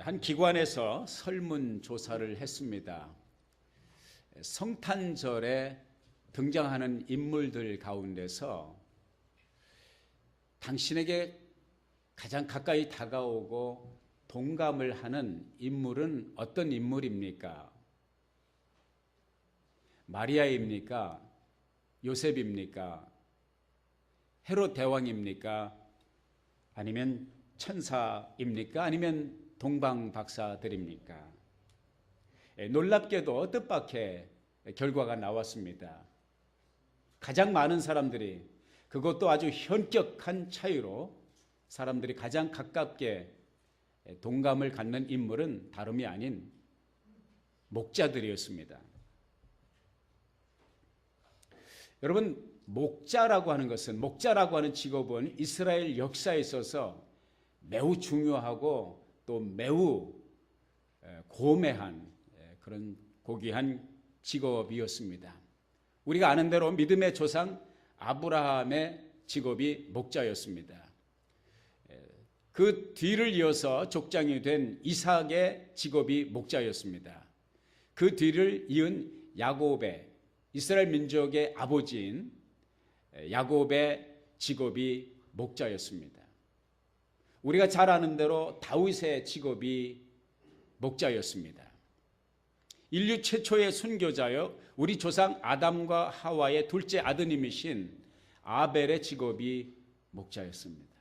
한 기관에서 설문조사를 했습니다. 성탄절에 등장하는 인물들 가운데서 당신에게 가장 가까이 다가오고 동감을 하는 인물은 어떤 인물입니까? 마리아입니까? 요셉입니까? 헤롯 대왕입니까? 아니면 천사입니까? 아니면 동방 박사들입니까? 놀랍게도 뜻밖의 결과가 나왔습니다. 가장 많은 사람들이, 그것도 아주 현격한 차이로 사람들이 가장 가깝게 동감을 갖는 인물은 다름이 아닌 목자들이었습니다. 여러분, 목자라고 하는 직업은 이스라엘 역사에 있어서 매우 중요하고 또 매우 고매한 그런 고귀한 직업이었습니다. 우리가 아는 대로 믿음의 조상 아브라함의 직업이 목자였습니다. 그 뒤를 이어서 족장이 된 이삭의 직업이 목자였습니다. 그 뒤를 이은 야곱의, 이스라엘 민족의 아버지인 야곱의 직업이 목자였습니다. 우리가 잘 아는 대로 다윗의 직업이 목자였습니다. 인류 최초의 순교자여 우리 조상 아담과 하와의 둘째 아드님이신 아벨의 직업이 목자였습니다.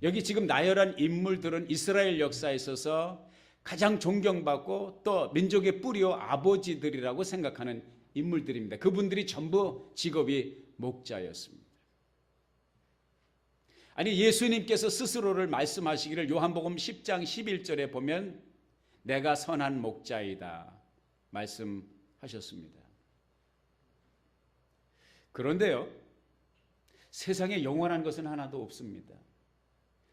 여기 지금 나열한 인물들은 이스라엘 역사에 있어서 가장 존경받고 또 민족의 뿌리요 아버지들이라고 생각하는 인물들입니다. 그분들이 전부 직업이 목자였습니다. 아니, 예수님께서 스스로를 말씀하시기를 요한복음 10장 11절에 보면 내가 선한 목자이다 말씀하셨습니다. 그런데요, 세상에 영원한 것은 하나도 없습니다.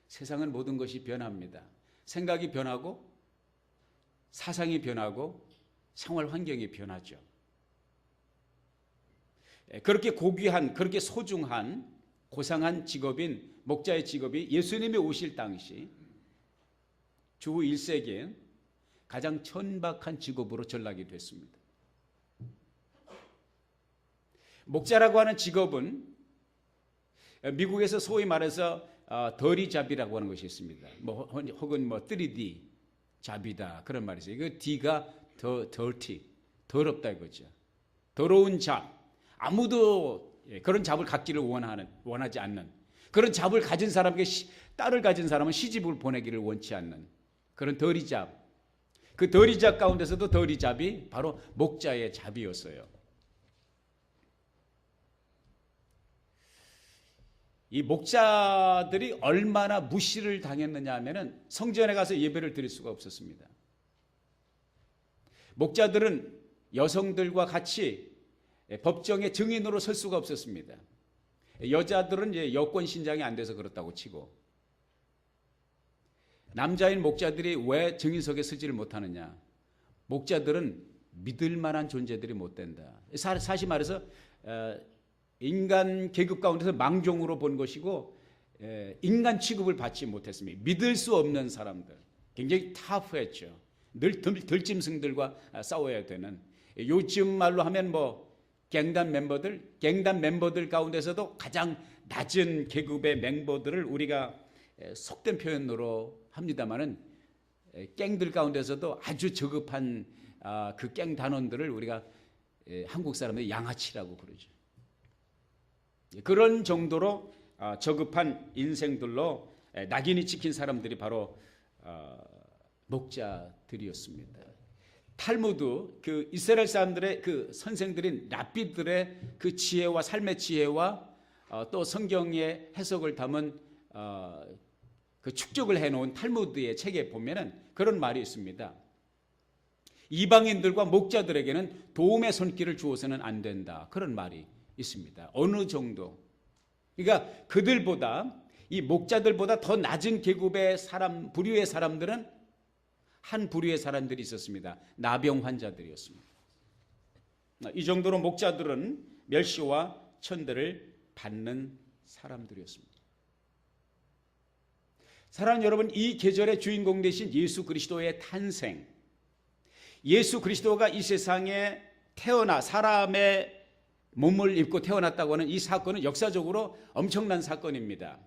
세상은 모든 것이 변합니다. 생각이 변하고 사상이 변하고 생활 환경이 변하죠. 그렇게 고귀한, 그렇게 소중한, 고상한 직업인 목자의 직업이 예수님이 오실 당시 주 1세기에 가장 천박한 직업으로 전락이 됐습니다. 목자라고 하는 직업은 미국에서 소위 말해서 더리잡이라고 하는 것이 있습니다. 혹은 3D 잡이다 그런 말이 있어요. 그 D가 더 dirty, 더럽다 이거죠. 더러운 잡. 아무도 그런 잡을 갖기를 원하지 않는, 그런 잡을 가진 사람에게 딸을 가진 사람은 시집을 보내기를 원치 않는 그런 더리잡. 그 더리잡 가운데서도 더리잡이 바로 목자의 잡이었어요. 이 목자들이 얼마나 무시를 당했느냐 하면은 성전에 가서 예배를 드릴 수가 없었습니다. 목자들은 여성들과 같이 법정의 증인으로 설 수가 없었습니다. 여자들은 여권 신장이 안 돼서 그렇다고 치고, 남자인 목자들이 왜 증인석에 서지를 못하느냐? 목자들은 믿을 만한 존재들이 못 된다. 사실 말해서 인간 계급 가운데서 망종으로 본 것이고 인간 취급을 받지 못했습니다. 믿을 수 없는 사람들, 굉장히 타프했죠. 늘 들짐승들과 싸워야 되는, 요즘 말로 하면 갱단 멤버들 가운데서도 가장 낮은 계급의 멤버들을 우리가 속된 표현으로 합니다마는 갱들 가운데서도 아주 저급한 그 갱 단원들을 우리가 한국 사람들이 양아치라고 그러죠. 그런 정도로 저급한 인생들로 낙인이 찍힌 사람들이 바로 목자들이었습니다. 탈무드, 그 이스라엘 사람들의 그 선생들인 랍비들의 그 지혜와 삶의 지혜와 또 성경의 해석을 담은 그 축적을 해놓은 탈무드의 책에 보면은 그런 말이 있습니다. 이방인들과 목자들에게는 도움의 손길을 주어서는 안 된다. 그런 말이 있습니다. 어느 정도. 그러니까 그들보다, 이 목자들보다 더 낮은 계급의 사람, 부류의 사람들은 한 부류의 사람들이 있었습니다. 나병 환자들이었습니다. 이 정도로 목자들은 멸시와 천대를 받는 사람들이었습니다. 사랑하는 여러분, 이 계절의 주인공 되신 예수 그리스도의 탄생, 예수 그리스도가 이 세상에 태어나 사람의 몸을 입고 태어났다고 하는 이 사건은 역사적으로 엄청난 사건입니다.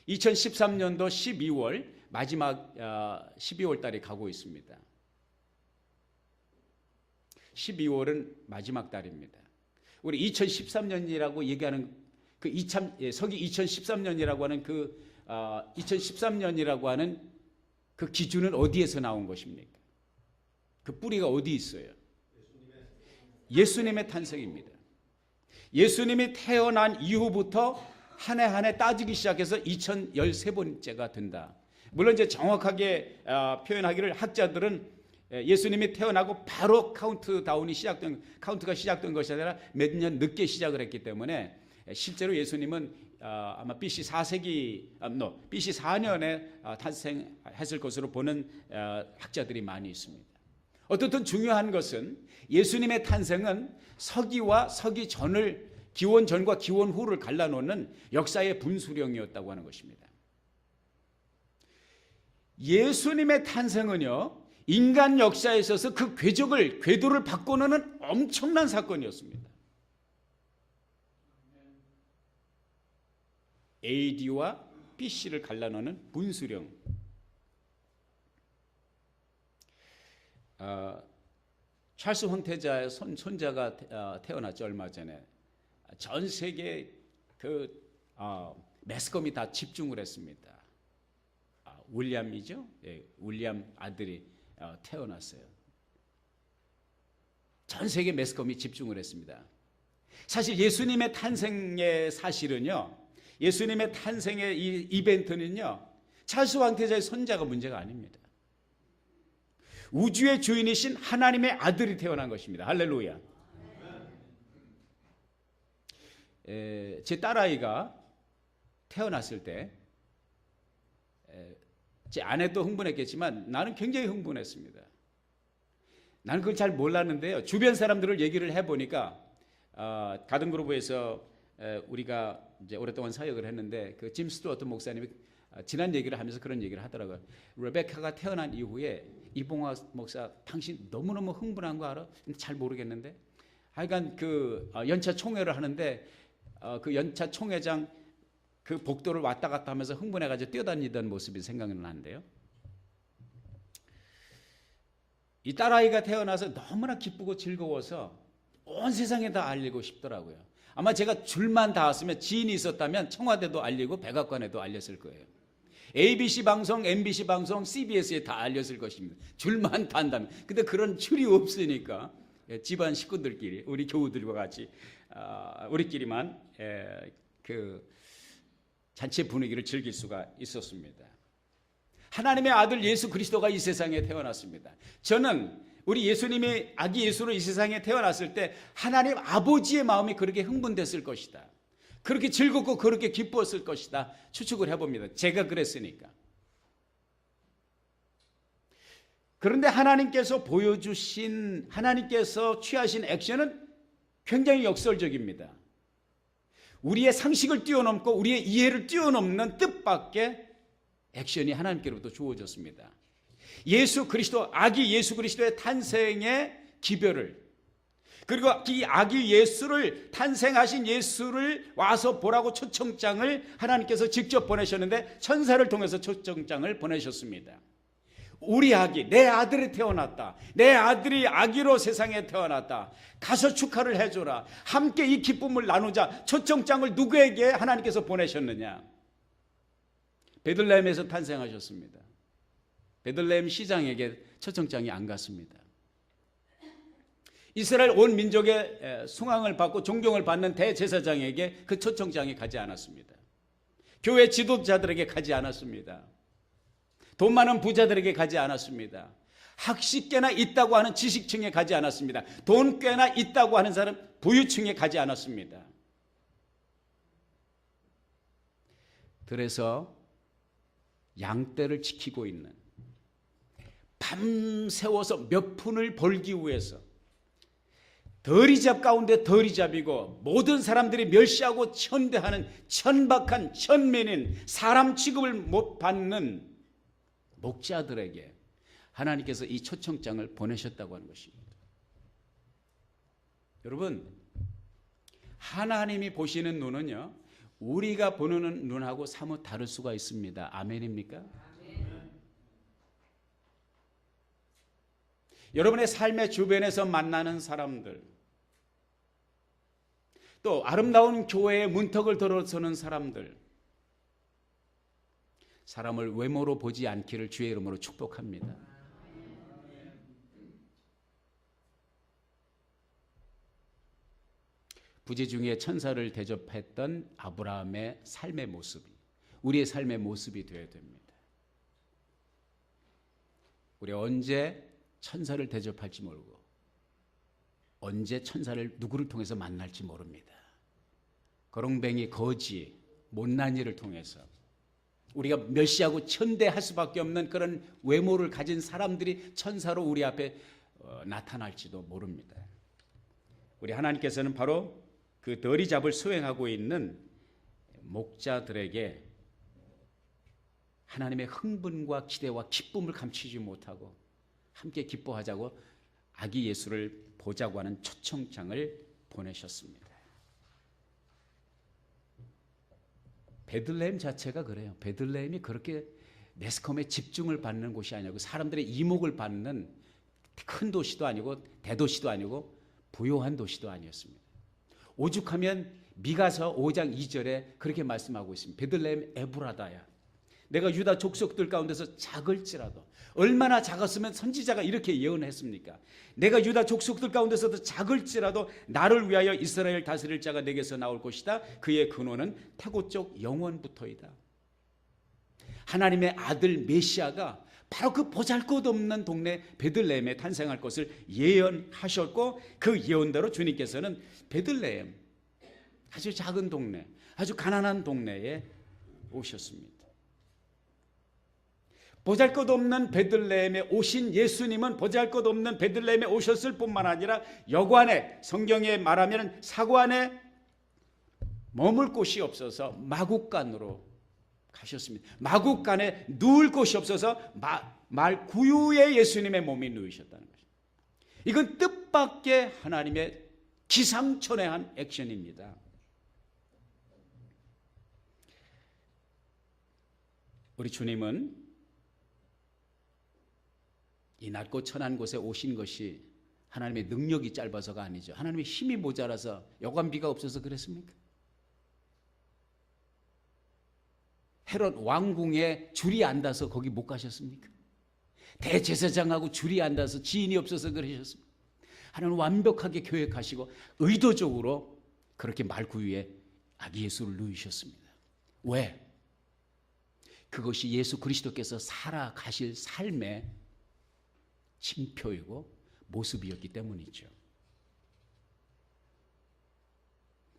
2013년도 12월 마지막 12월 달에 가고 있습니다. 12월은 마지막 달입니다. 우리 2013년이라고 얘기하는 그 서기 2013년이라고 하는 2013년이라고 하는 그 기준은 어디에서 나온 것입니까? 그 뿌리가 어디 있어요? 예수님의 탄생입니다. 예수님이 태어난 이후부터 한 해 한 해 따지기 시작해서 2013번째가 된다. 물론 이제 정확하게 표현하기를 학자들은 예수님이 태어나고 바로 카운트가 시작된 것이 아니라 몇 년 늦게 시작을 했기 때문에 실제로 예수님은 아마 BC 4년에 탄생했을 것으로 보는 학자들이 많이 있습니다. 어떻든 중요한 것은 예수님의 탄생은 서기와 서기 전을, 기원 전과 기원 후를 갈라놓는 역사의 분수령이었다고 하는 것입니다. 예수님의 탄생은요, 인간 역사에 있어서 그 궤도를 바꿔놓는 엄청난 사건이었습니다. AD와 BC를 갈라놓는 분수령. 찰스 황태자의 손자가 태어났죠. 얼마 전에 전 세계 매스컴이 다 집중을 했습니다. 윌리엄이죠. 예, 윌리엄 아들이 태어났어요. 전 세계 매스컴이 집중을 했습니다. 사실 예수님의 탄생의 사실은요, 예수님의 탄생의 이 이벤트는요, 찰스 황태자의 손자가 문제가 아닙니다. 우주의 주인이신 하나님의 아들이 태어난 것입니다. 할렐루야. 제 딸아이가 태어났을 때 제 아내도 흥분했겠지만 나는 굉장히 흥분했습니다. 나는 그걸 잘 몰랐는데요, 주변 사람들을 얘기를 해보니까 가든그로브에서 우리가 이제 오랫동안 사역을 했는데 그 짐 스튜어트 목사님이 지난 얘기를 하면서 그런 얘기를 하더라고요. 레베카가 태어난 이후에 이봉화 목사, 당신 너무너무 흥분한 거 알아? 잘 모르겠는데 하여간 그 연차 총회를 하는데 그 연차 총회장 그 복도를 왔다 갔다 하면서 흥분해가지고 뛰어다니던 모습이 생각이 나는데요, 이 딸아이가 태어나서 너무나 기쁘고 즐거워서 온 세상에 다 알리고 싶더라고요. 아마 제가 줄만 닿았으면, 지인이 있었다면 청와대도 알리고 백악관에도 알렸을 거예요. ABC 방송, MBC 방송, CBS에 다 알렸을 것입니다. 줄만 닿는다면. 근데 그런 줄이 없으니까 집안 식구들끼리, 우리 교우들과 같이 우리끼리만 그 잔치 분위기를 즐길 수가 있었습니다. 하나님의 아들 예수 그리스도가 이 세상에 태어났습니다. 저는 우리 예수님이 아기 예수로 이 세상에 태어났을 때 하나님 아버지의 마음이 그렇게 흥분됐을 것이다, 그렇게 즐겁고 그렇게 기뻤을 것이다 추측을 해봅니다. 제가 그랬으니까. 그런데 하나님께서 취하신 액션은 굉장히 역설적입니다. 우리의 상식을 뛰어넘고 우리의 이해를 뛰어넘는 뜻밖의 액션이 하나님께로부터 주어졌습니다. 아기 예수 그리스도의 탄생의 기별을, 그리고 이 아기 예수를, 탄생하신 예수를 와서 보라고 초청장을 하나님께서 직접 보내셨는데 천사를 통해서 초청장을 보내셨습니다. 우리 아기, 내 아들이 태어났다, 내 아들이 아기로 세상에 태어났다, 가서 축하를 해줘라, 함께 이 기쁨을 나누자. 초청장을 누구에게 하나님께서 보내셨느냐? 베들레헴에서 탄생하셨습니다. 베들레헴 시장에게 초청장이 안 갔습니다. 이스라엘 온 민족의 숭앙을 받고 존경을 받는 대제사장에게 그 초청장이 가지 않았습니다. 교회 지도자들에게 가지 않았습니다. 돈 많은 부자들에게 가지 않았습니다. 학식 꽤나 있다고 하는 지식층에 가지 않았습니다. 돈 꽤나 있다고 하는 사람 부유층에 가지 않았습니다. 그래서 양떼를 지키고 있는, 밤새워서 몇 푼을 벌기 위해서 더리잡 가운데 더리잡이고 모든 사람들이 멸시하고 천대하는 천박한 천맨인 사람 취급을 못 받는 목자들에게 하나님께서 이 초청장을 보내셨다고 하는 것입니다. 여러분, 하나님이 보시는 눈은요, 우리가 보는 눈하고 사뭇 다를 수가 있습니다. 아멘입니까? 아멘. 여러분의 삶의 주변에서 만나는 사람들, 또 아름다운 교회의 문턱을 들어서는 사람들, 사람을 외모로 보지 않기를 주의 이름으로 축복합니다. 부재 중에 천사를 대접했던 아브라함의 삶의 모습이 우리의 삶의 모습이 되어야 됩니다. 우리 언제 천사를 대접할지 모르고 언제 천사를 누구를 통해서 만날지 모릅니다. 거렁뱅이, 거지, 못난 이를 통해서 우리가 멸시하고 천대할 수밖에 없는 그런 외모를 가진 사람들이 천사로 우리 앞에 나타날지도 모릅니다. 우리 하나님께서는 바로 그 더리잡을 수행하고 있는 목자들에게 하나님의 흥분과 기대와 기쁨을 감추지 못하고 함께 기뻐하자고 아기 예수를 보자고 하는 초청장을 보내셨습니다. 베들레헴 자체가 그래요. 베들레헴이 그렇게 매스컴에 집중을 받는 곳이 아니고 사람들의 이목을 받는 큰 도시도 아니고 대도시도 아니고 부요한 도시도 아니었습니다. 오죽하면 미가서 5장 2절에 그렇게 말씀하고 있습니다. 베들레헴 에브라다야, 내가 유다 족속들 가운데서 작을지라도, 얼마나 작았으면 선지자가 이렇게 예언했습니까? 내가 유다 족속들 가운데서도 작을지라도 나를 위하여 이스라엘 다스릴 자가 내게서 나올 것이다. 그의 근원은 태고 쪽 영원부터이다. 하나님의 아들 메시아가 바로 그 보잘것없는 동네 베들레헴에 탄생할 것을 예언하셨고, 그 예언대로 주님께서는 베들레헴, 아주 작은 동네, 아주 가난한 동네에 오셨습니다. 보잘것없는 베들레헴에 오신 예수님은 보잘것없는 베들레헴에 오셨을 뿐만 아니라 여관에, 성경에 말하면 사관에 머물 곳이 없어서 마국간으로 가셨습니다. 마국간에 누울 곳이 없어서 말 구유에 예수님의 몸이 누이셨다는 것입니다. 이건 뜻밖의 하나님의 기상천외한 액션입니다. 우리 주님은 이 낮고 천한 곳에 오신 것이 하나님의 능력이 짧아서가 아니죠. 하나님의 힘이 모자라서, 여관비가 없어서 그랬습니까? 헤롯 왕궁에 줄이 안 닿아서 거기 못 가셨습니까? 대제사장하고 줄이 안 닿아서 지인이 없어서 그러셨습니까? 하나님은 완벽하게 계획하시고 의도적으로 그렇게 말구유에 아기 예수를 누이셨습니다. 왜? 그것이 예수 그리스도께서 살아가실 삶의 징표이고 모습이었기 때문이죠.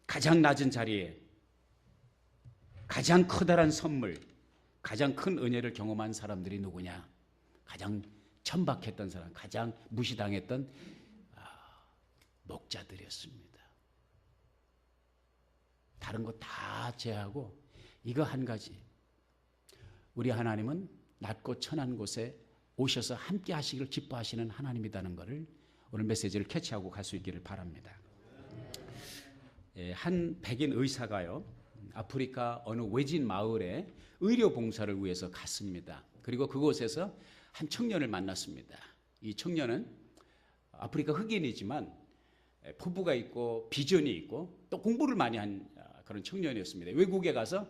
가장 낮은 자리에 가장 커다란 선물, 가장 큰 은혜를 경험한 사람들이 누구냐? 가장 천박했던 사람, 가장 무시당했던 목자들이었습니다. 다른 거 다 제하고 이거 한 가지, 우리 하나님은 낮고 천한 곳에 오셔서 함께 하시기를 기뻐하시는 하나님이라는 것을 오늘 메시지를 캐치하고 갈 수 있기를 바랍니다. 한 백인 의사가요, 아프리카 어느 외진 마을에 의료 봉사를 위해서 갔습니다. 그리고 그곳에서 한 청년을 만났습니다. 이 청년은 아프리카 흑인이지만 포부가 있고 비전이 있고 또 공부를 많이 한 그런 청년이었습니다. 외국에 가서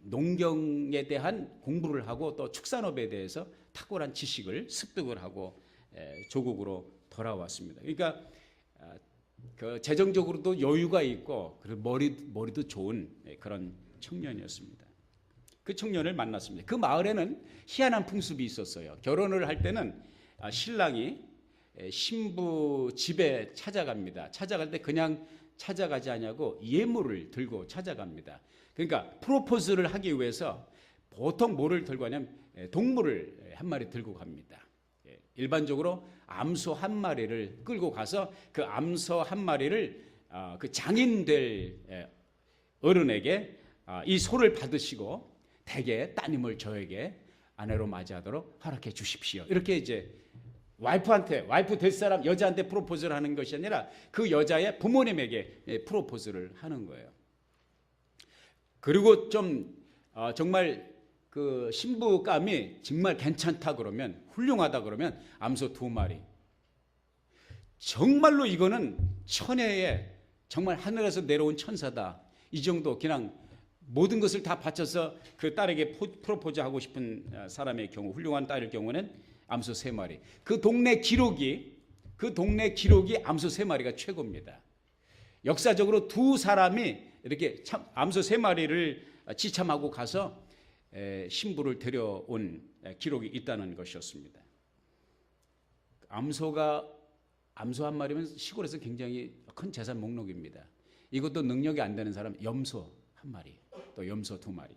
농경에 대한 공부를 하고 또 축산업에 대해서 탁월한 지식을 습득을 하고 조국으로 돌아왔습니다. 그러니까 그 재정적으로도 여유가 있고 그리고 머리도 좋은 그런 청년이었습니다. 그 청년을 만났습니다. 그 마을에는 희한한 풍습이 있었어요. 결혼을 할 때는 신랑이 신부 집에 찾아갑니다. 찾아갈 때 그냥 찾아가지 않냐고 예물을 들고 찾아갑니다. 그러니까 프로포즈를 하기 위해서 보통 뭐를 들고 가냐면 동물을 한 마리 들고 갑니다. 일반적으로 암소 한 마리를 끌고 가서 그 암소 한 마리를 그 장인 될 어른에게 이 소를 받으시고 대개 따님을 저에게 아내로 맞이하도록 허락해 주십시오. 이렇게 이제 와이프 될 사람 여자한테 프로포즈를 하는 것이 아니라 그 여자의 부모님에게 프로포즈를 하는 거예요. 그리고 좀 정말 그 신부감이 정말 괜찮다 그러면, 훌륭하다 그러면 암소 2마리. 정말로 이거는 천혜의 정말 하늘에서 내려온 천사다. 이 정도 그냥 모든 것을 다 바쳐서 그 딸에게 프로포즈하고 싶은 사람의 경우, 훌륭한 딸일 경우는 암소 3마리. 그 동네 기록이 암소 3마리가 최고입니다. 역사적으로 2사람이 이렇게 암소 3마리를 지참하고 가서 신부를 데려온 기록이 있다는 것이었습니다. 암소 한 마리면 시골에서 굉장히 큰 재산 목록입니다. 이것도 능력이 안 되는 사람 염소 1마리, 또 염소 2마리.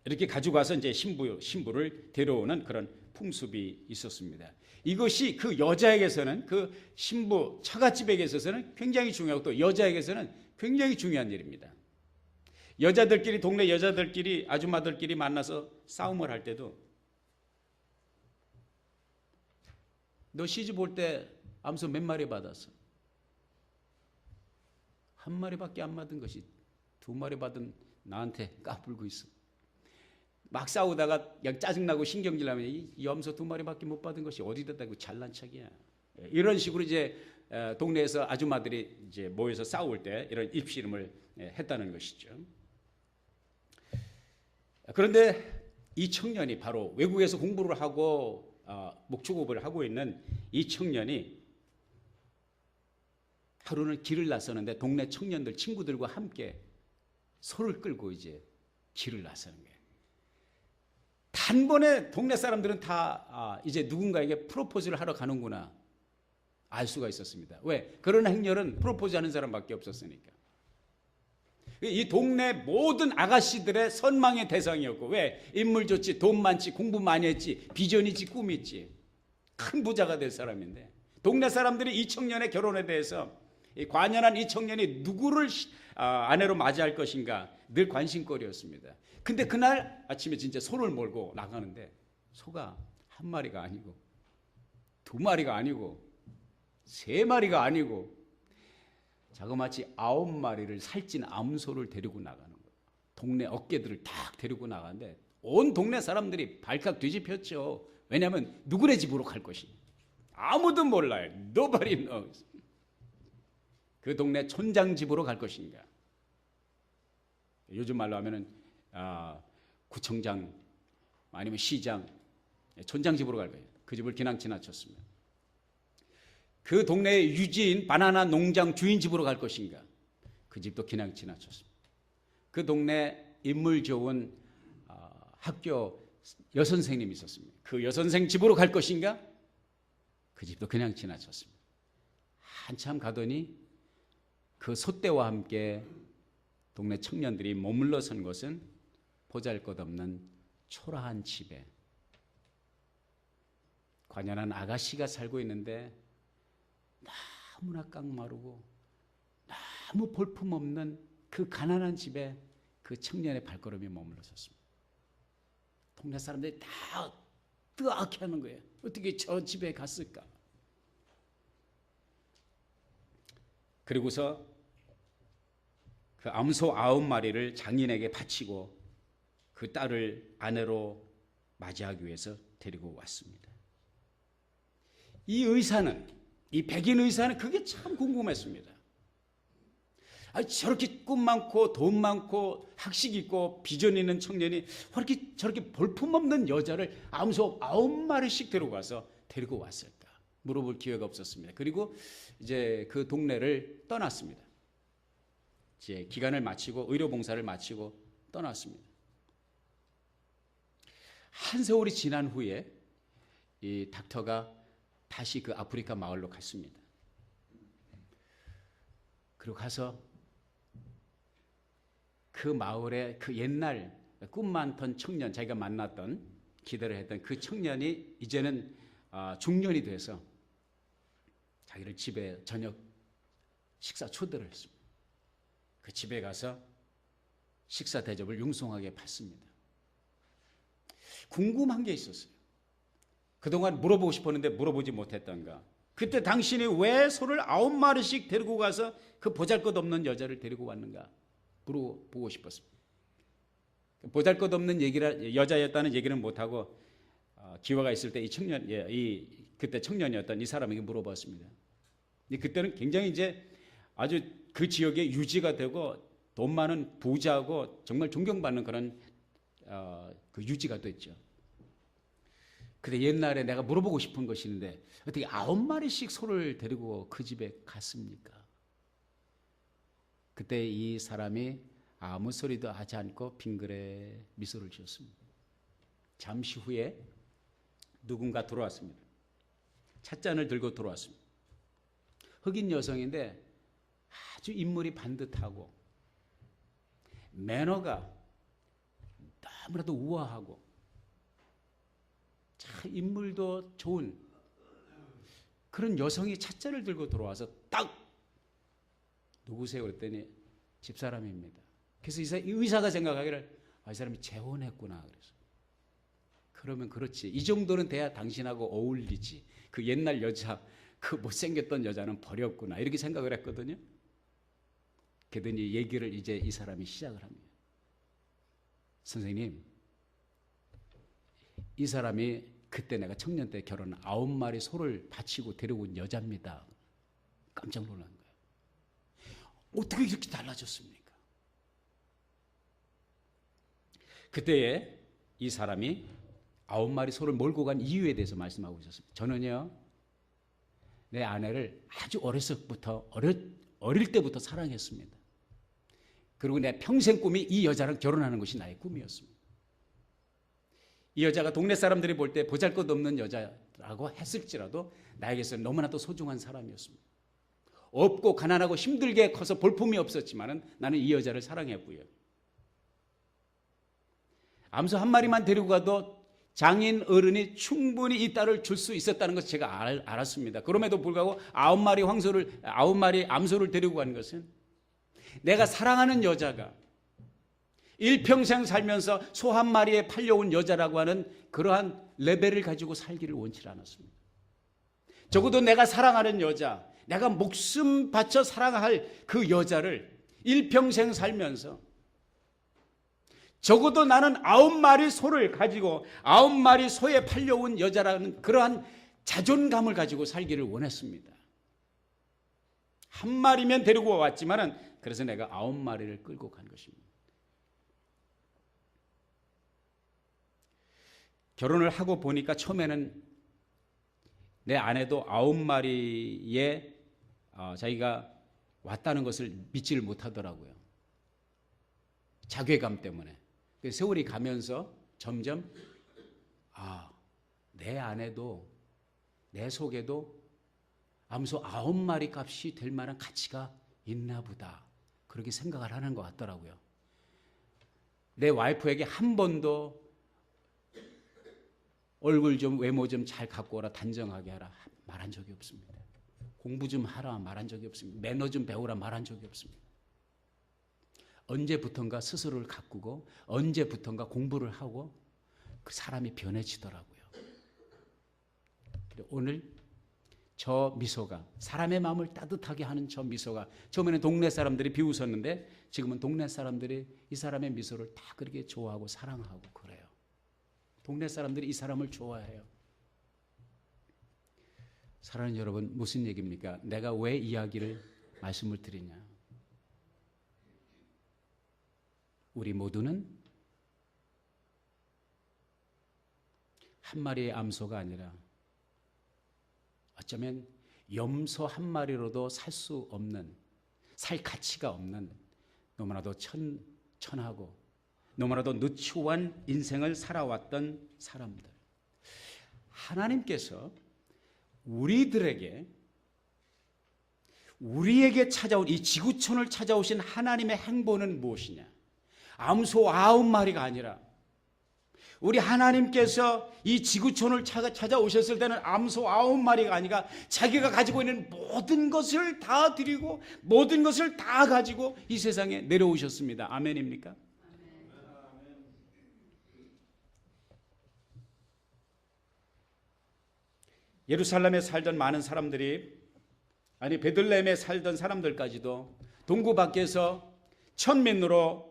이렇게 가지고 가서 이제 신부를 데려오는 그런 풍습이 있었습니다. 이것이 그 여자에게서는, 그 신부 처갓집에게 있어서는 굉장히 중요하고 또 여자에게서는 굉장히 중요한 일입니다. 여자들끼리, 동네 여자들끼리, 아줌마들끼리 만나서 싸움을 할 때도 너 시집 올 때 암소 몇 마리 받았어? 1마리밖에 안 받은 것이 2마리 받은 나한테 까불고 있어. 막 싸우다가 그냥 짜증나고 신경질 나면 이 염소 2마리밖에 못 받은 것이 어디다 대고 잘난 척이야. 이런 식으로 이제 동네에서 아줌마들이 이제 모여서 싸울 때 이런 입씨름을 했다는 것이죠. 그런데 이 청년이 바로 외국에서 공부를 하고 목축업을 하고 있는 이 청년이 하루는 길을 나서는데 동네 청년들 친구들과 함께 소를 끌고 이제 길을 나서는 거예요. 단번에 동네 사람들은 다 이제 누군가에게 프로포즈를 하러 가는구나 알 수가 있었습니다. 왜? 그런 행렬은 프로포즈하는 사람밖에 없었으니까. 이 동네 모든 아가씨들의 선망의 대상이었고, 왜? 인물 좋지, 돈 많지, 공부 많이 했지, 비전 있지, 꿈 있지, 큰 부자가 될 사람인데 동네 사람들이 이 청년의 결혼에 대해서 이 관연한 이 청년이 누구를 아내로 맞이할 것인가 늘 관심거리였습니다. 근데 그날 아침에 진짜 소를 몰고 나가는데 소가 1마리가 아니고 2마리가 아니고 3마리가 아니고 자그마치 9마리를 살찐 암소를 데리고 나가는 거예요. 동네 어깨들을 딱 데리고 나가는데 온 동네 사람들이 발칵 뒤집혔죠. 왜냐하면 누구네 집으로 갈 것이니 아무도 몰라요. Nobody knows. 그 동네 촌장 집으로 갈 것인가. 요즘 말로 하면은 구청장 아니면 시장, 촌장 집으로 갈 거예요. 그 집을 그냥 지나쳤습니다. 그 동네의 유지인 바나나 농장 주인 집으로 갈 것인가. 그 집도 그냥 지나쳤습니다. 그 동네 인물 좋은 학교 여선생님이 있었습니다. 그 여선생 집으로 갈 것인가. 그 집도 그냥 지나쳤습니다. 한참 가더니 그 소떼와 함께 동네 청년들이 머물러 선 것은 보잘것없는 초라한 집에 관연한 아가씨가 살고 있는데 너무나 깡마르고 너무 볼품없는 그 가난한 집에 그 청년의 발걸음이 머물러 섰습니다. 동네 사람들이 다 뜨악해 하는 거예요. 어떻게 저 집에 갔을까? 그리고서 그 암소 9마리를 장인에게 바치고 그 딸을 아내로 맞이하기 위해서 데리고 왔습니다. 이 백인 의사는 그게 참 궁금했습니다. 저렇게 꿈 많고 돈 많고 학식 있고 비전 있는 청년이 저렇게 볼품없는 여자를 암소 9마리씩 데리고 왔을까? 물어볼 기회가 없었습니다. 그리고 이제 그 동네를 떠났습니다. 이제 기간을 마치고 의료봉사를 마치고 떠났습니다. 한 세월이 지난 후에 이 닥터가 다시 그 아프리카 마을로 갔습니다. 그리고 가서 그 마을에 그 옛날 꿈 많던 청년, 자기가 만났던 기대를 했던 그 청년이 이제는 중년이 돼서 자기를 집에 저녁 식사 초대를 했습니다. 그 집에 가서 식사 대접을 융숭하게 받습니다. 궁금한 게 있었어요. 그동안 물어보고 싶었는데 물어보지 못했던가. 그때 당신이 왜 소를 9마리씩 데리고 가서 그 보잘것없는 여자를 데리고 왔는가 물어보고 싶었습니다. 보잘것없는 여자였다는 얘기는 못하고 기회가 있을 때 이 청년, 그때 청년이었던 이 사람에게 물어봤습니다. 그때는 굉장히 이제 아주 그 지역에 유지가 되고 돈 많은 부자고 정말 존경받는 그런 그 유지가 됐죠. 근데 옛날에 내가 물어보고 싶은 것이 있는데 어떻게 9마리씩 소를 데리고 그 집에 갔습니까? 그때 이 사람이 아무 소리도 하지 않고 빙그레 미소를 지었습니다. 잠시 후에 누군가 들어왔습니다. 찻잔을 들고 들어왔습니다. 흑인 여성인데 아주 인물이 반듯하고 매너가 너무나도 우아하고 참 인물도 좋은 그런 여성이 찻잔을 들고 들어와서 딱 누구세요? 그랬더니 집사람입니다. 그래서 이 의사가 생각하기를 이 사람이 재혼했구나. 그래서 그러면 그렇지. 이 정도는 돼야 당신하고 어울리지. 그 옛날 여자, 그 못생겼던 여자는 버렸구나. 이렇게 생각을 했거든요. 그러더니 얘기를 이제 이 사람이 시작을 합니다. 선생님, 이 사람이 그때 내가 청년 때 결혼한 9마리 소를 바치고 데려온 여자입니다. 깜짝 놀란 거예요. 어떻게 이렇게 달라졌습니까? 그때에 이 사람이 9마리 소를 몰고 간 이유에 대해서 말씀하고 있었습니다. 저는요, 내 아내를 아주 어릴 때부터 사랑했습니다. 그리고 내 평생 꿈이 이 여자랑 결혼하는 것이 나의 꿈이었습니다. 이 여자가 동네 사람들이 볼 때 보잘것없는 여자라고 했을지라도 나에게서는 너무나도 소중한 사람이었습니다. 없고 가난하고 힘들게 커서 볼품이 없었지만 나는 이 여자를 사랑했고요. 암소 한 마리만 데리고 가도 장인 어른이 충분히 이 딸을 줄 수 있었다는 것을 제가 알았습니다. 그럼에도 불구하고 9마리 암소를 데리고 간 것은 내가 사랑하는 여자가 일평생 살면서 소 한 마리에 팔려온 여자라고 하는 그러한 레벨을 가지고 살기를 원치 않았습니다. 적어도 내가 사랑하는 여자, 내가 목숨 바쳐 사랑할 그 여자를 일평생 살면서 적어도 나는 9마리 소를 가지고 9마리 소에 팔려온 여자라는 그러한 자존감을 가지고 살기를 원했습니다. 한 마리면 데리고 왔지만은 그래서 내가 9마리를 끌고 간 것입니다. 결혼을 하고 보니까 처음에는 내 아내도 9마리에 자기가 왔다는 것을 믿지를 못하더라고요. 자괴감 때문에. 세월이 가면서 점점 내 아내도 내 속에도 암소 9마리 값이 될 만한 가치가 있나 보다. 그렇게 생각을 하는 것 같더라고요. 내 와이프에게 한 번도 얼굴 좀 외모 좀 잘 갖고 오라, 단정하게 하라 말한 적이 없습니다. 공부 좀 하라 말한 적이 없습니다. 매너 좀 배우라 말한 적이 없습니다. 언제부턴가 스스로를 가꾸고 언제부턴가 공부를 하고 그 사람이 변해지더라고요. 오늘 저 미소가, 사람의 마음을 따뜻하게 하는 저 미소가, 처음에는 동네 사람들이 비웃었는데 지금은 동네 사람들이 이 사람의 미소를 다 그렇게 좋아하고 사랑하고 그래요. 동네 사람들이 이 사람을 좋아해요. 사랑하는 여러분, 무슨 얘기입니까? 내가 왜 이야기를 말씀을 드리냐? 우리 모두는 한 마리의 암소가 아니라 어쩌면 염소 한 마리로도 살 수 없는, 살 가치가 없는 너무나도 천하고 너무나도 누추한 인생을 살아왔던 사람들. 하나님께서 우리에게 찾아온 이 지구촌을 찾아오신 하나님의 행보는 무엇이냐? 암소 9마리가 아니라 우리 하나님께서 이 지구촌을 찾아오셨을 때는 암소 9마리가 아니라 자기가 가지고 있는 모든 것을 다 드리고 모든 것을 다 가지고 이 세상에 내려오셨습니다. 아멘입니까? 예루살렘에 살던 많은 사람들이, 아니 베들레헴에 살던 사람들까지도 동구 밖에서 천민으로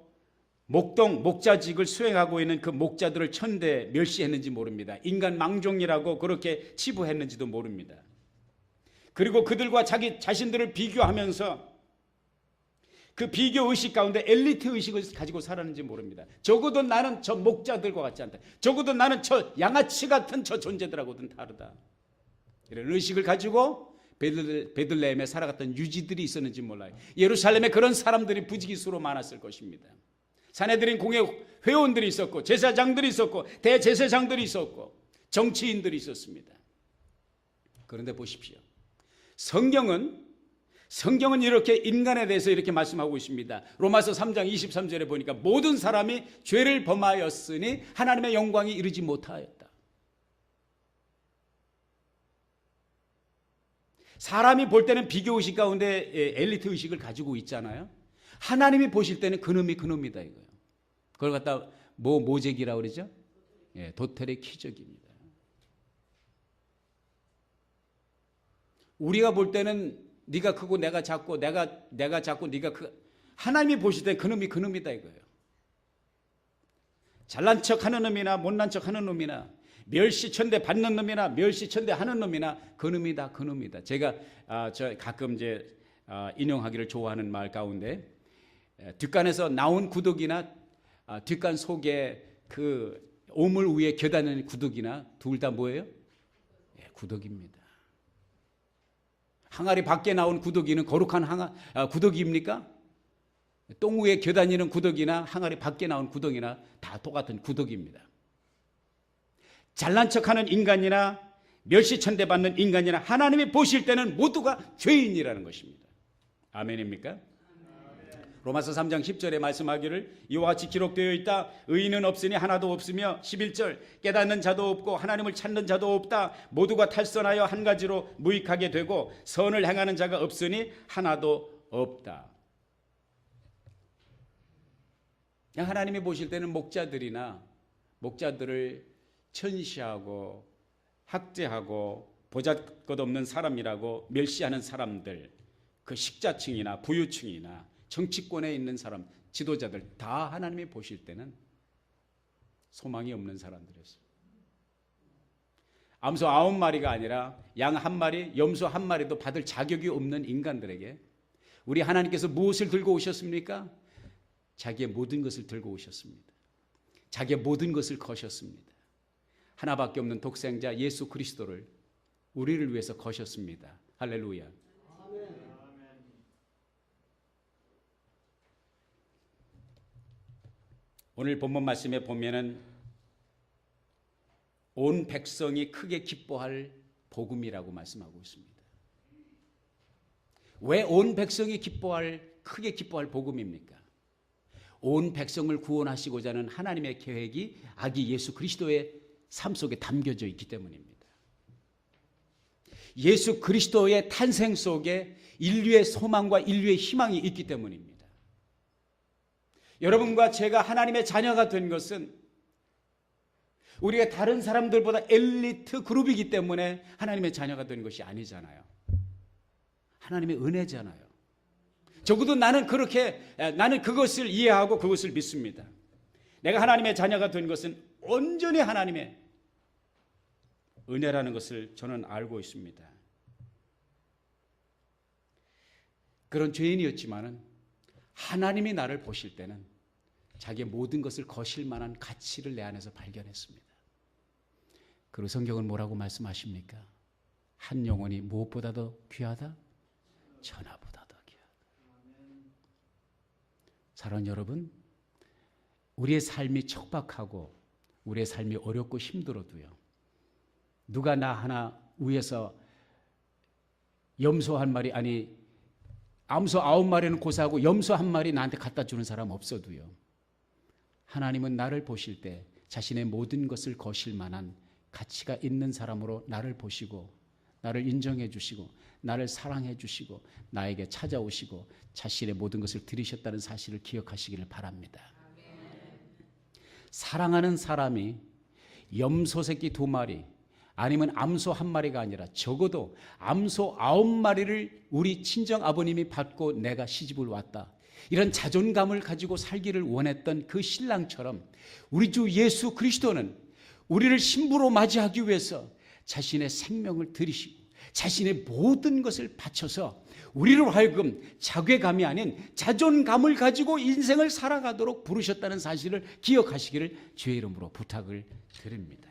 목자직을 수행하고 있는 그 목자들을 천대 멸시했는지 모릅니다. 인간 망종이라고 그렇게 치부했는지도 모릅니다. 그리고 그들과 자신들을 비교하면서 그 비교 의식 가운데 엘리트 의식을 가지고 살았는지 모릅니다. 적어도 나는 저 목자들과 같지 않다. 적어도 나는 저 양아치 같은 저 존재들하고는 다르다. 이런 의식을 가지고 베들레헴에 살아갔던 유지들이 있었는지 몰라요. 예루살렘에 그런 사람들이 부지기수로 많았을 것입니다. 사내들인 공회 회원들이 있었고 제사장들이 있었고 대제사장들이 있었고 정치인들이 있었습니다. 그런데 보십시오. 성경은 이렇게 인간에 대해서 이렇게 말씀하고 있습니다. 로마서 3장 23절에 보니까 모든 사람이 죄를 범하였으니 하나님의 영광이 이르지 못하였다. 사람이 볼 때는 비교의식 가운데 엘리트 의식을 가지고 있잖아요. 하나님이 보실 때는 그놈이다 이거예요. 그걸 갖다 모재기라고 그러죠? 예, 도텔의 기적입니다. 우리가 볼 때는 네가 크고 내가 작고 내가 작고 네가 하나님이 보실 때 그놈이다 이거예요. 잘난 척하는 놈이나 못난 척하는 놈이나 멸시천대 받는 놈이나 멸시천대 하는 놈이나 그놈이다. 제가 저 가끔 이제 인용하기를 좋아하는 말 가운데 뒷간에서 나온 구더기나 뒷간 속에 그 오물 위에 겨다니는 구더기나 둘 다 뭐예요? 예, 구더기입니다. 항아리 밖에 나온 구더기는 거룩한 구더기입니까? 똥 위에 겨다니는 구더기나 항아리 밖에 나온 구더기나 다 똑같은 구더기입니다. 잘난 척하는 인간이나 멸시천대받는 인간이나 하나님이 보실 때는 모두가 죄인이라는 것입니다. 아멘입니까? 로마서 3장 10절에 말씀하기를 이와 같이 기록되어 있다. 의인은 없으니 하나도 없으며 11절 깨닫는 자도 없고 하나님을 찾는 자도 없다. 모두가 탈선하여 한 가지로 무익하게 되고 선을 행하는 자가 없으니 하나도 없다. 하나님이 보실 때는 목자들을 천시하고 학대하고 보잘것없는 사람이라고 멸시하는 사람들, 그 식자층이나 부유층이나 정치권에 있는 사람, 지도자들 다 하나님이 보실 때는 소망이 없는 사람들이었어요. 암소 9마리가 아니라 양 1마리, 염소 1마리도 받을 자격이 없는 인간들에게 우리 하나님께서 무엇을 들고 오셨습니까? 자기의 모든 것을 들고 오셨습니다. 자기의 모든 것을 거셨습니다. 하나밖에 없는 독생자 예수 그리스도를 우리를 위해서 거셨습니다. 할렐루야. 오늘 본문 말씀에 보면은 온 백성이 크게 기뻐할 복음이라고 말씀하고 있습니다. 왜 온 백성이 크게 기뻐할 복음입니까? 온 백성을 구원하시고자 하는 하나님의 계획이 아기 예수 그리스도의 삶 속에 담겨져 있기 때문입니다. 예수 그리스도의 탄생 속에 인류의 소망과 인류의 희망이 있기 때문입니다. 여러분과 제가 하나님의 자녀가 된 것은 우리가 다른 사람들보다 엘리트 그룹이기 때문에 하나님의 자녀가 된 것이 아니잖아요. 하나님의 은혜잖아요. 적어도 나는 그것을 이해하고 그것을 믿습니다. 내가 하나님의 자녀가 된 것은 온전히 하나님의 은혜라는 것을 저는 알고 있습니다. 그런 죄인이었지만은 하나님이 나를 보실 때는 자기의 모든 것을 거실 만한 가치를 내 안에서 발견했습니다. 그리고 성경은 뭐라고 말씀하십니까? 한 영혼이 무엇보다도 귀하다? 천하보다 더 귀하다. 사랑하는 여러분, 우리의 삶이 척박하고 우리의 삶이 어렵고 힘들어도요, 누가 나 하나 위에서 염소 1마리, 아니 암소 9마리는 고사하고 염소 1마리 나한테 갖다 주는 사람 없어도요, 하나님은 나를 보실 때 자신의 모든 것을 거실 만한 가치가 있는 사람으로 나를 보시고 나를 인정해 주시고 나를 사랑해 주시고 나에게 찾아오시고 자신의 모든 것을 들이셨다는 사실을 기억하시기를 바랍니다. 사랑하는 사람이 염소 새끼 2마리 아니면 암소 1마리가 아니라 적어도 암소 9마리를 우리 친정 아버님이 받고 내가 시집을 왔다, 이런 자존감을 가지고 살기를 원했던 그 신랑처럼 우리 주 예수 그리스도는 우리를 신부로 맞이하기 위해서 자신의 생명을 들이시고 자신의 모든 것을 바쳐서 우리로 하여금 자괴감이 아닌 자존감을 가지고 인생을 살아가도록 부르셨다는 사실을 기억하시기를 주의 이름으로 부탁을 드립니다.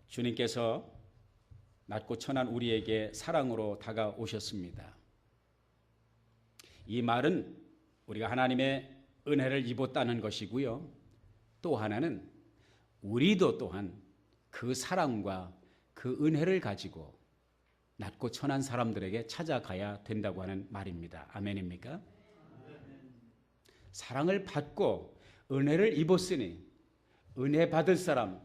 주님께서 낮고 천한 우리에게 사랑으로 다가오셨습니다. 이 말은 우리가 하나님의 은혜를 입었다는 것이고요. 또 하나는 우리도 또한 그 사랑과 그 은혜를 가지고 낮고 천한 사람들에게 찾아가야 된다고 하는 말입니다. 아멘입니까? 사랑을 받고 은혜를 입었으니 은혜 받을 사람,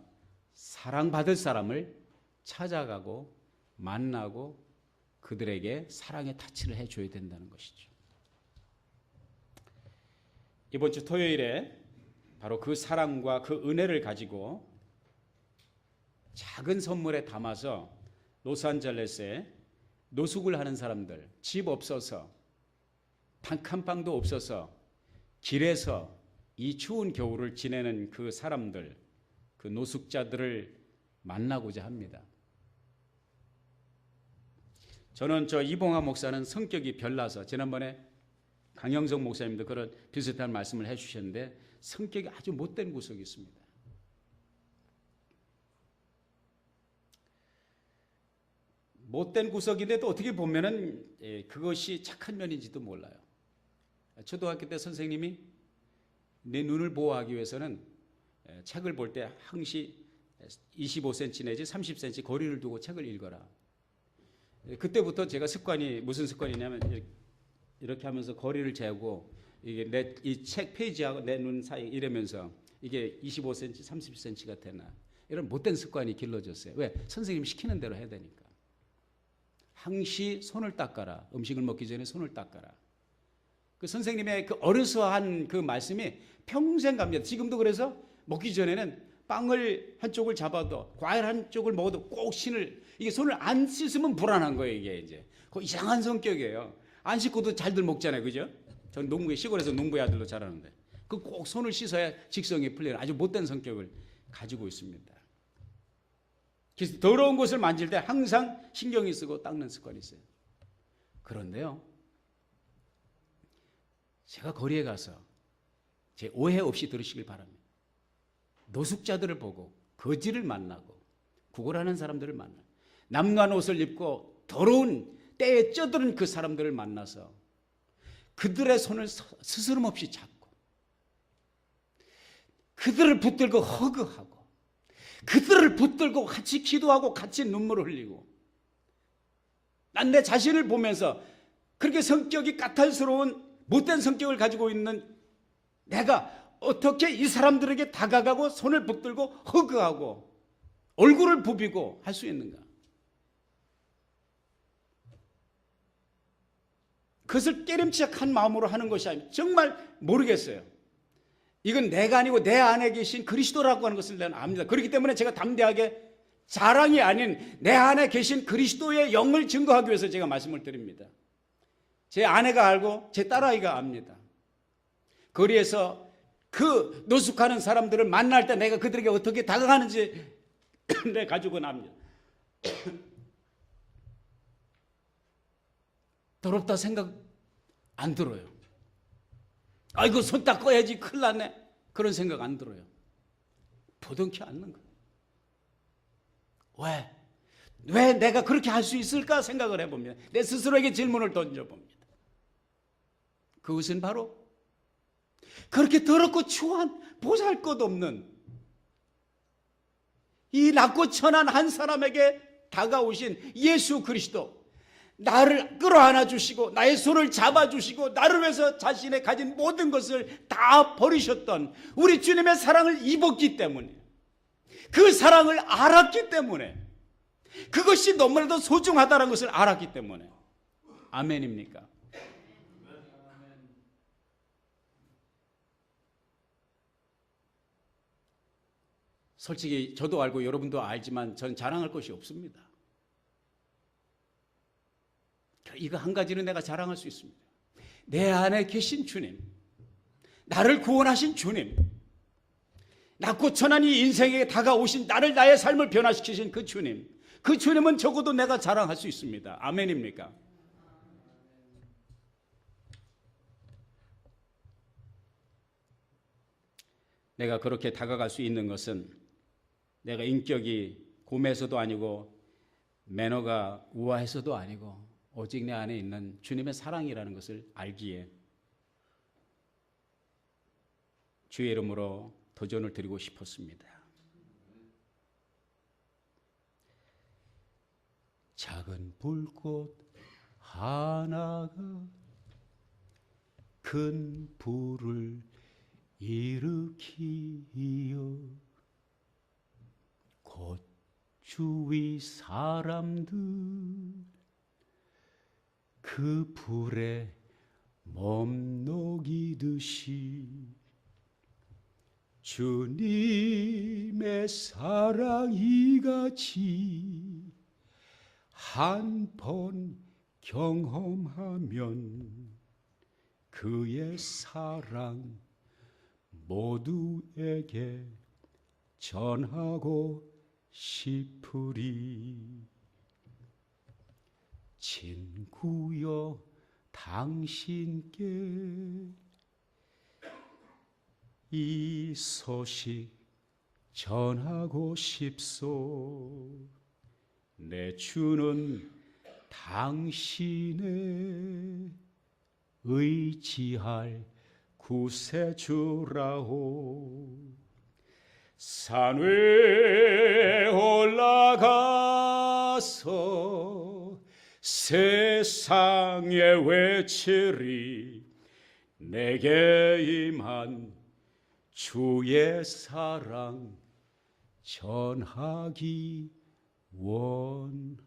사랑받을 사람을 찾아가고 만나고 그들에게 사랑의 타치를 해줘야 된다는 것이죠. 이번 주 토요일에 바로 그 사랑과 그 은혜를 가지고 작은 선물에 담아서 로스앤젤레스에 노숙을 하는 사람들, 집 없어서 단칸방도 없어서 길에서 이 추운 겨울을 지내는 그 사람들, 그 노숙자들을 만나고자 합니다. 저는 이봉하 목사는 성격이 별나서, 지난번에 강영석 목사님도 그런 비슷한 말씀을 해주셨는데 성격이 아주 못된 구석이 있습니다. 못된 구석인데도 어떻게 보면은 그것이 착한 면인지도 몰라요. 초등학교 때 선생님이 내 눈을 보호하기 위해서는 책을 볼 때 항시 25cm 내지 30cm 거리를 두고 책을 읽어라. 그때부터 제가 습관이 무슨 습관이냐면 이렇게 하면서 거리를 재고 이게 이 책 페이지하고 내 눈 사이 이러면서 이게 25cm, 30cm가 되나, 이런 못된 습관이 길러졌어요. 왜? 선생님이 시키는 대로 해야 되니까. 항시 손을 닦아라. 음식을 먹기 전에 손을 닦아라. 그 선생님의 그 어려서 한 그 말씀이 평생 갑니다. 지금도 그래서 먹기 전에는 빵을 한쪽을 잡아도 과일 한쪽을 먹어도 꼭 이게 손을 안 씻으면 불안한 거예요. 이게 이제 그 이상한 성격이에요. 안 씻고도 잘들 먹잖아요, 그죠? 전 시골에서 농부의 아들로 자라는데 그 꼭 손을 씻어야 직성이 풀리는 아주 못된 성격을 가지고 있습니다. 그래서 더러운 것을 만질 때 항상 신경이 쓰고 닦는 습관이 있어요. 그런데요, 제가 거리에 가서 제 오해 없이 들으시길 바랍니다. 노숙자들을 보고 거지를 만나고 구걸하는 사람들을 만나고 남관 옷을 입고 더러운 때에 쪄드는 그 사람들을 만나서 그들의 손을 스스럼 없이 잡고 그들을 붙들고 허그하고 그들을 붙들고 같이 기도하고 같이 눈물을 흘리고, 난 내 자신을 보면서 그렇게 성격이 까탈스러운 못된 성격을 가지고 있는 내가 어떻게 이 사람들에게 다가가고 손을 붙들고 허그하고 얼굴을 부비고 할 수 있는가? 그것을 깨름칙한 마음으로 하는 것이 아니면 정말 모르겠어요. 이건 내가 아니고 내 안에 계신 그리스도라고 하는 것을 나는 압니다. 그렇기 때문에 제가 담대하게 자랑이 아닌 내 안에 계신 그리스도의 영을 증거하기 위해서 제가 말씀을 드립니다. 제 아내가 알고 제 딸아이가 압니다. 거리에서 그 노숙하는 사람들을 만날 때 내가 그들에게 어떻게 다가가는지 내 가족은 압니다. 더럽다 생각 안 들어요. 아이고 손 닦아야지 큰일 났네, 그런 생각 안 들어요. 부둥켜 안는 거예요. 왜 내가 그렇게 할 수 있을까 생각을 해봅니다. 내 스스로에게 질문을 던져봅니다. 그것은 바로 그렇게 더럽고 추한 보잘것없는 이 낮고 천한 한 사람에게 다가오신 예수 그리스도, 나를 끌어안아 주시고 나의 손을 잡아 주시고 나를 위해서 자신의 가진 모든 것을 다 버리셨던 우리 주님의 사랑을 입었기 때문에, 그 사랑을 알았기 때문에, 그것이 너무나도 소중하다는 것을 알았기 때문에. 아멘입니까? 솔직히 저도 알고 여러분도 알지만 전 자랑할 것이 없습니다. 이거 한 가지는 내가 자랑할 수 있습니다. 내 안에 계신 주님, 나를 구원하신 주님, 낮고 천한 이 인생에 다가오신 나를, 나의 삶을 변화시키신 그 주님, 그 주님은 적어도 내가 자랑할 수 있습니다. 아멘입니까? 내가 그렇게 다가갈 수 있는 것은 내가 인격이 고매해서도 아니고 매너가 우아해서도 아니고 오직 내 안에 있는 주님의 사랑이라는 것을 알기에 주의 이름으로 도전을 드리고 싶었습니다. 작은 불꽃 하나가 큰 불을 일으키어 곧 주위 사람들 그 불에 몸 녹이듯이 주님의 사랑 이같이 한 번 경험하면 그의 사랑 모두에게 전하고 싶으리. 친구여 당신께 이 소식 전하고 싶소. 내 주는 당신의 의지할 구세주라오. 산 위에 올라가서 세상에 외치리. 내게 임한 주의 사랑 전하기 원하네.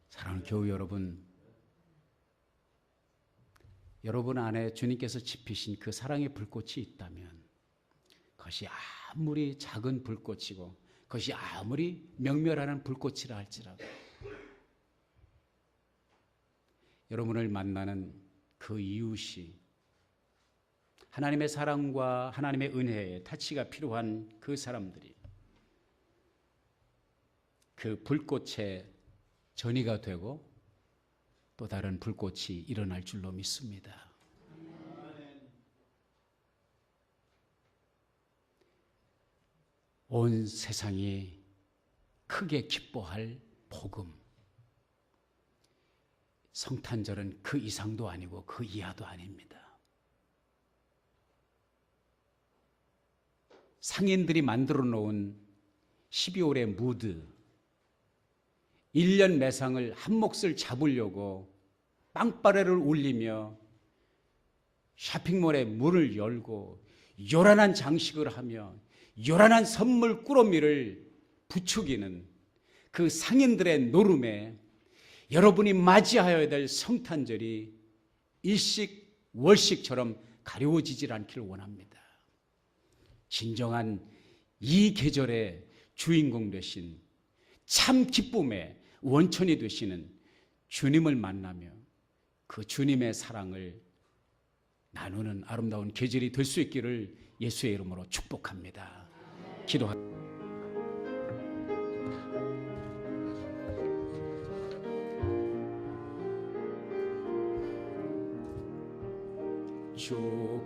사랑하는 교우 여러분, 여러분 안에 주님께서 지피신 그 사랑의 불꽃이 있다면 그것이 아무리 작은 불꽃이고 그것이 아무리 명멸하는 불꽃이라 할지라도 여러분을 만나는 그 이웃이 하나님의 사랑과 하나님의 은혜에 타치가 필요한 그 사람들이 그 불꽃의 전이가 되고 또 다른 불꽃이 일어날 줄로 믿습니다. 온 세상이 크게 기뻐할 복음. 성탄절은 그 이상도 아니고 그 이하도 아닙니다. 상인들이 만들어 놓은 12월의 무드, 1년 매상을 한 몫을 잡으려고 빵빠레를 울리며 쇼핑몰에 문을 열고 요란한 장식을 하며 요란한 선물 꾸러미를 부추기는 그 상인들의 노름에 여러분이 맞이하여야 될 성탄절이 일식 월식처럼 가려워지질 않기를 원합니다. 진정한 이 계절의 주인공 되신 참 기쁨의 원천이 되시는 주님을 만나며 그 주님의 사랑을 나누는 아름다운 계절이 될 수 있기를 예수의 이름으로 축복합니다. 기도합니다.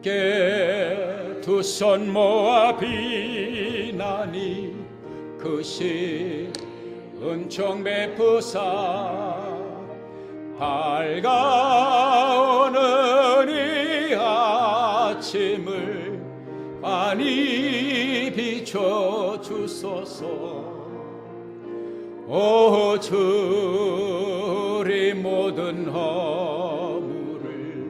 주께 두 손 모아 비나니 그 시 은총 베푸사 밝아오는 이 아침을 많이 비춰주소서. 오 주리 모든 허물을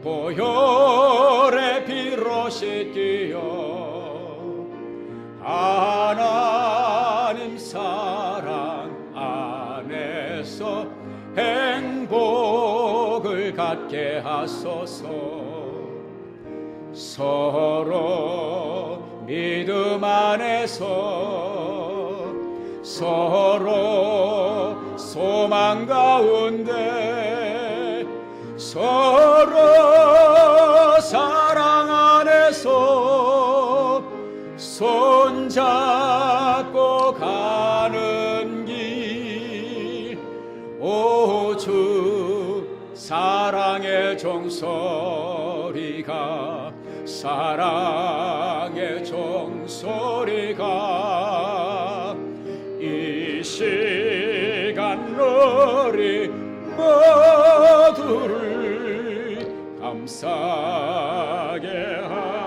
보혈의 피로 씻기어 하나님 사랑 안에서 행복을 갖게 하소서. 서로 믿음 안에서 서로 소망 가운데 서로 사랑 안에서 손잡고 가는 길. 오 주 사랑의 종소리가 사랑의 종소리가 이 시간 우리 모두를 감싸게 하소서.